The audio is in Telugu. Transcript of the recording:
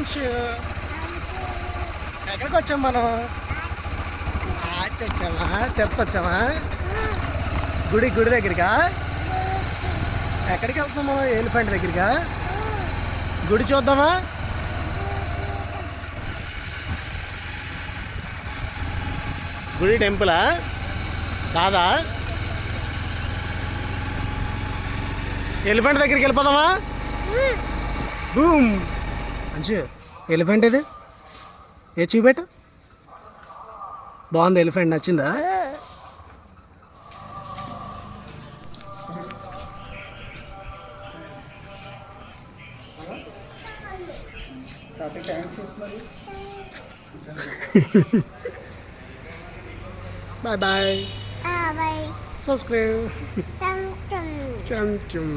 అంశు ఎక్కడికి వచ్చాం మనం? వచ్చామా? తిరుపతి వచ్చామా? గుడి దగ్గరికా? ఎక్కడికి వెళ్తున్నాం మనం? ఎలిఫెంట్ దగ్గరికా? గుడి చూద్దామా? గుడి టెంపులా కాదా? ఎలిఫెంట్ దగ్గరికి వెళ్ళిపోదామా? బూమ్ అంచు ఎలిఫెంట్ ఇది ఏ చూపెట్టు. బాగుంది ఎలిఫెంట్, నచ్చిందా? Bye bye. Bye. Subscribe. Chum chum. చం